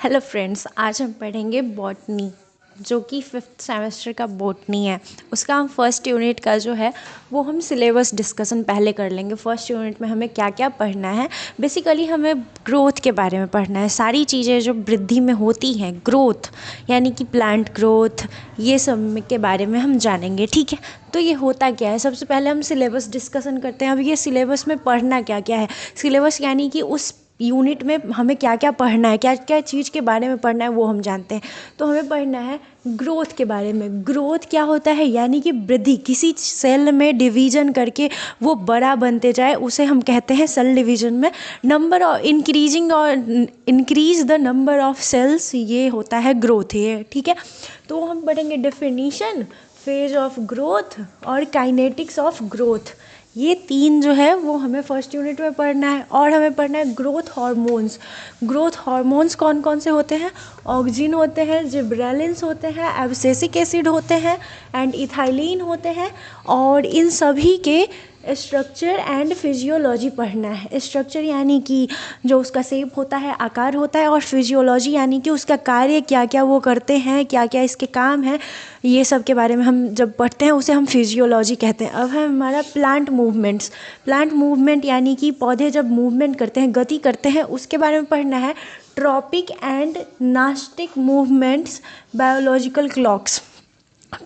Hello friends, आज हम पढ़ेंगे बॉटनी, जो कि फिफ्थ सेमेस्टर का बॉटनी है। उसका हम फर्स्ट यूनिट का जो है वो हम सिलेबस डिस्कशन पहले कर लेंगे। फर्स्ट यूनिट में हमें क्या क्या पढ़ना है। बेसिकली हमें ग्रोथ के बारे में पढ़ना है। सारी चीज़ें जो वृद्धि में होती हैं, ग्रोथ यानी कि प्लांट ग्रोथ, ये सब के बारे में हम जानेंगे। ठीक है, तो ये होता क्या है। सबसे पहले हम सिलेबस डिस्कशन करते हैं। अब ये सिलेबस में पढ़ना क्या क्या है। सिलेबस यानी कि उस यूनिट में हमें क्या क्या पढ़ना है, क्या क्या चीज़ के बारे में पढ़ना है, वो हम जानते हैं। तो हमें पढ़ना है ग्रोथ के बारे में। ग्रोथ क्या होता है, यानी कि वृद्धि। किसी सेल में डिवीजन करके वो बड़ा बनते जाए, उसे हम कहते हैं सेल डिवीजन में नंबर ऑफ इंक्रीजिंग और increase the number of cells, ये होता है ग्रोथ। ये ठीक है। तो हम पढ़ेंगे डेफिनीशन, फेज ऑफ ग्रोथ और काइनेटिक्स ऑफ ग्रोथ। ये तीन जो है वो हमें फर्स्ट यूनिट में पढ़ना है। और हमें पढ़ना है ग्रोथ हार्मोन्स। ग्रोथ हार्मोन्स कौन कौन से होते हैं। ऑक्सिन होते हैं, जिब्रेलिन्स होते हैं, एब्सिसिक एसिड होते हैं एंड इथाइलिन होते हैं। और इन सभी के स्ट्रक्चर एंड फिजियोलॉजी पढ़ना है। स्ट्रक्चर यानी कि जो उसका शेप होता है, आकार होता है, और फिजियोलॉजी यानी कि उसका कार्य क्या क्या वो करते हैं, क्या क्या इसके काम हैं, ये सब के बारे में हम जब पढ़ते हैं उसे हम फिजियोलॉजी कहते हैं। अब है हमारा प्लांट मूवमेंट्स। प्लांट मूवमेंट यानी कि पौधे जब मूवमेंट करते हैं, गति करते हैं, उसके बारे में पढ़ना है। Tropic and nastic movements, biological clocks.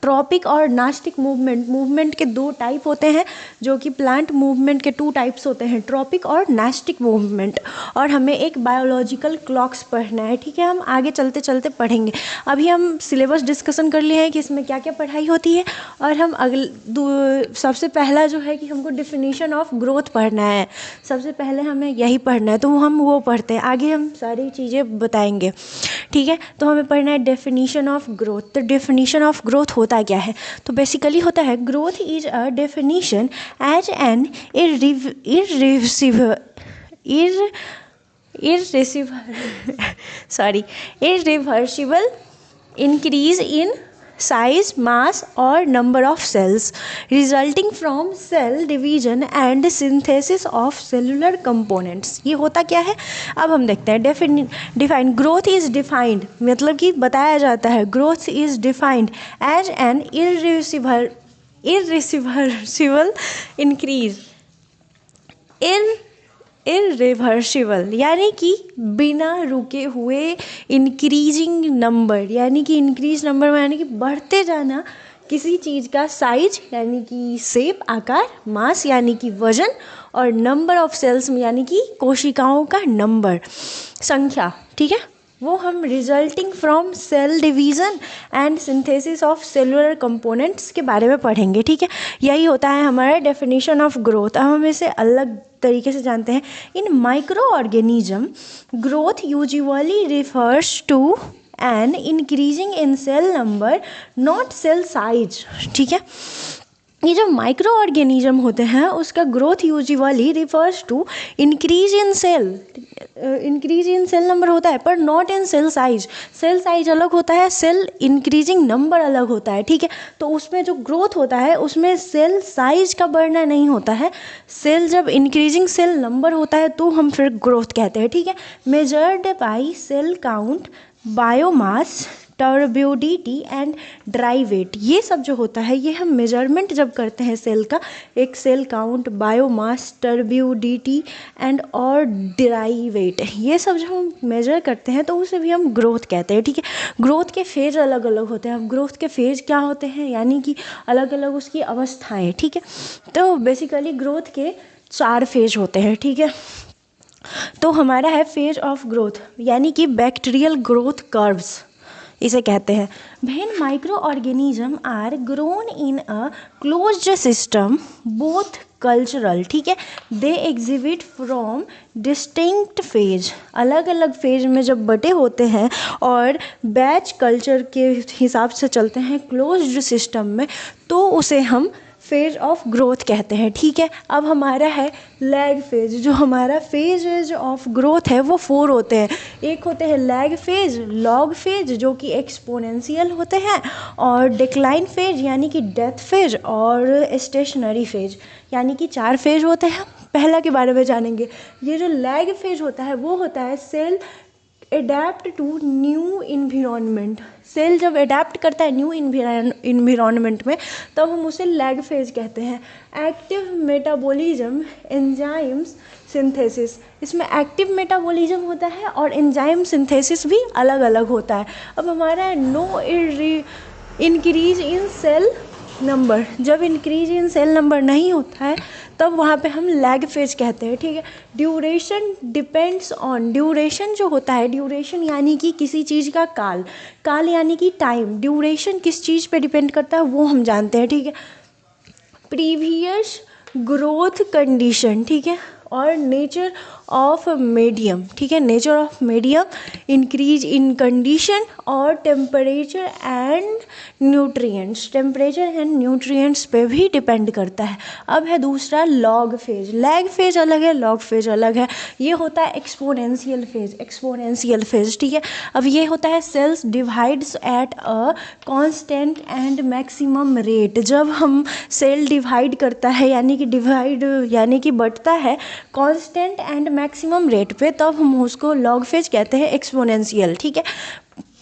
Tropic और नास्टिक मूवमेंट के दो टाइप होते हैं, जो कि प्लांट मूवमेंट के टू टाइप्स होते हैं, ट्रॉपिक और नास्टिक मूवमेंट। और हमें एक बायोलॉजिकल क्लॉक्स पढ़ना है। ठीक है, हम आगे चलते चलते पढ़ेंगे। अभी हम सिलेबस डिस्कशन कर लिए हैं कि इसमें क्या क्या पढ़ाई होती है। और हम सबसे पहला जो है कि हमको डिफिनीशन ऑफ ग्रोथ पढ़ना है। सबसे पहले हमें यही पढ़ना है, तो हम वो पढ़ते हैं, आगे हम सारी चीज़ें बताएंगे। ठीक है, तो हमें पढ़ना है डेफिनीशन ऑफ ग्रोथ। तो डेफिनीशन ऑफ ग्रोथ होता क्या है। तो बेसिकली होता है growth is a definition as an irreversible increase in size, mass or number of cells resulting from cell division and synthesis of cellular components। ये होता क्या है, अब हम देखते हैं। डिफाइन ग्रोथ इज डिफाइंड, मतलब कि बताया जाता है। Growth is defined as an irreversible increase irreversible यानी कि बिना रुके हुए इंक्रीजिंग नंबर, यानी कि इंक्रीज नंबर में यानी कि बढ़ते जाना किसी चीज़ का साइज यानी कि शेप, आकार, मास यानी कि वजन, और नंबर ऑफ सेल्स यानी कि कोशिकाओं का नंबर, संख्या। ठीक है, वो हम resulting from cell division and synthesis of cellular components के बारे में पढ़ेंगे। ठीक है, यही होता है हमारा डेफिनेशन ऑफ ग्रोथ। अब हम इसे अलग तरीके से जानते हैं। In micro organism growth usually refers to an increasing in cell number, not cell size. ठीक है, ये जो माइक्रो ऑर्गेनिज्म होते हैं उसका growth usually refers to increase in cell number होता है, पर not in cell size. Cell size अलग होता है, सेल इंक्रीजिंग नंबर अलग होता है। ठीक है, तो उसमें जो ग्रोथ होता है उसमें सेल साइज का बढ़ना नहीं होता है। सेल जब इंक्रीजिंग सेल नंबर होता है तो हम फिर ग्रोथ कहते हैं। ठीक है, measured by cell count, biomass, turbidity and dry weight. ये सब जो होता है ये हम मेजरमेंट जब करते हैं सेल का, एक cell count, biomass, turbidity and और ड्राई वेट, ये सब जब हम मेजर करते हैं तो उसे भी हम ग्रोथ कहते हैं। ठीक है, ग्रोथ के फेज अलग अलग होते हैं। अब ग्रोथ के फेज क्या होते हैं, यानी कि अलग अलग उसकी अवस्थाएं। ठीक है, तो बेसिकली ग्रोथ के 4 फेज होते हैं। ठीक है, तो हमारा है फेज ऑफ ग्रोथ, यानी कि बैक्टीरियल ग्रोथ कर्व्स इसे कहते हैं। When microorganism are grown in a closed system both cultural, ठीक है, they exhibit from distinct phase. अलग अलग फेज में जब बटे होते हैं और बैच कल्चर के हिसाब से चलते हैं क्लोज्ड सिस्टम में, तो उसे हम फेज ऑफ ग्रोथ कहते हैं। ठीक है, अब हमारा है लैग फेज। जो हमारा फेज ऑफ ग्रोथ है वो 4 होते हैं। एक होते हैं लैग फेज, लॉग फेज जो कि एक्सपोनेंशियल होते हैं, और डिक्लाइन फेज यानी कि डेथ फेज, और स्टेशनरी फेज यानी कि 4 फेज होते हैं। पहला के बारे में जानेंगे। ये जो लैग फेज होता है वो होता है cell adapt to new environment. Cell जब अडेप्ट करता है न्यू इन्वायरमेंट में तब हम उसे लैग फेज कहते हैं। एक्टिव मेटाबॉलिज्म, एंजाइम्स सिंथेसिस, इसमें एक्टिव मेटाबॉलिज्म होता है और एंजाइम सिंथेसिस भी अलग अलग होता है। अब हमारा है no increase in cell number, जब इंक्रीज इन सेल नंबर नहीं होता है तब वहाँ पे हम लैग फेज कहते हैं, ठीक है। ड्यूरेशन डिपेंड्स ऑन, ड्यूरेशन जो होता है, ड्यूरेशन यानी कि किसी चीज़ का काल, काल यानी कि टाइम, ड्यूरेशन किस चीज़ पे डिपेंड करता है वो हम जानते हैं, ठीक है। प्रीवियस ग्रोथ कंडीशन, ठीक है, और नेचर ऑफ मीडियम, ठीक है, nature of medium, increase in condition और temperature and nutrients, temperature and nutrients पे भी डिपेंड करता है। अब है दूसरा लॉग फेज। लैग फेज अलग है, लॉग फेज अलग है। ये होता है एक्सपोनेंशियल फेज, एक्सपोनेंशियल फेज, ठीक है। अब ये होता है cells divides at a constant and maximum rate. जब हम सेल डिवाइड करता है यानी कि डिवाइड यानी कि बढ़ता है कांस्टेंट एंड मैक्सिमम रेट पे, तब हम उसको लॉग फेज कहते हैं, एक्सपोनेंशियल, ठीक है।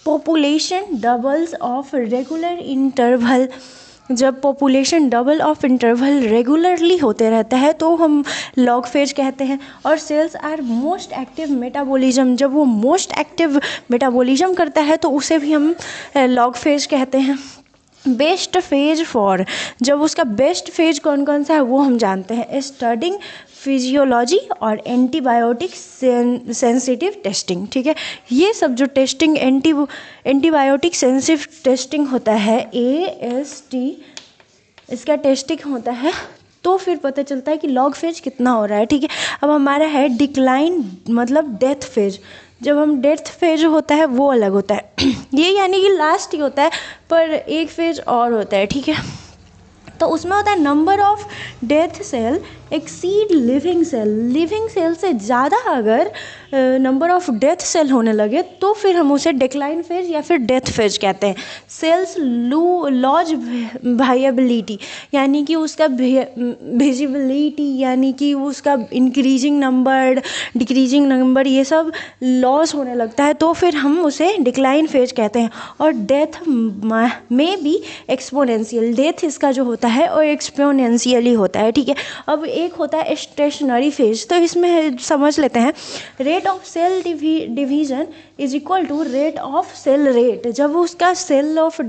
Population doubles of regular interval, जब population double of interval regularly होते रहता है तो हम लॉग फेज कहते हैं। और cells are most active metabolism, जब वो मोस्ट एक्टिव मेटाबॉलिज्म करता है तो उसे भी हम लॉग फेज कहते हैं। बेस्ट फेज फॉर, जब उसका बेस्ट फेज कौन कौन सा है वो हम जानते हैं। स्टडिंग फिजियोलॉजी और एंटीबायोटिक सेंसिटिव टेस्टिंग, ठीक है। ये सब जो टेस्टिंग एंटीबायोटिक सेंसिटिव टेस्टिंग होता है, AST, इसका टेस्टिंग होता है तो फिर पता चलता है कि लॉग फेज कितना हो रहा है, ठीक है। अब हमारा है डिक्लाइन मतलब डेथ फेज। जब हम डेथ फेज होता है वो अलग होता है ये यानी कि लास्ट ही होता है, पर एक फेज और होता है, ठीक है। तो उसमें होता है number of death cell exceed living cell, living cell से ज़्यादा अगर नंबर ऑफ डेथ सेल होने लगे तो फिर हम उसे डिक्लाइन फेज या फिर डेथ फेज कहते हैं। सेल्स लॉज वायबिलिटी यानी कि उसका विजिबिलिटी यानी कि उसका इंक्रीजिंग नंबर डिक्रीजिंग नंबर ये सब लॉस होने लगता है तो फिर हम उसे डिक्लाइन फेज कहते हैं। और डेथ में भी एक्सपोनेंशियल, डेथ इसका जो होता है और एक्सपोनेंशियली होता है, ठीक है। अब एक होता है स्टेशनरी फेज, तो इसमें समझ लेते हैं rate of cell division is equal to rate of cell rate. जब उसका सेल ऑफ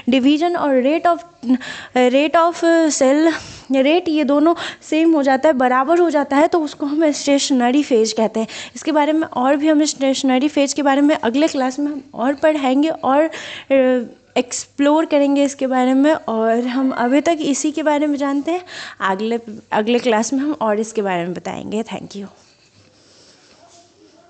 डिवीजन और रेट ऑफ सेल रेट ये दोनों सेम हो जाता है, बराबर हो जाता है, तो उसको हम स्टेशनरी फेज कहते हैं। इसके बारे में और भी हम स्टेशनरी फेज के बारे में अगले क्लास में हम और पढ़ाएंगे और एक्सप्लोर करेंगे इसके बारे में। और हम अभी तक इसी के बारे में जानते हैं, अगले क्लास में हम और इसके बारे में बताएंगे। Thank you.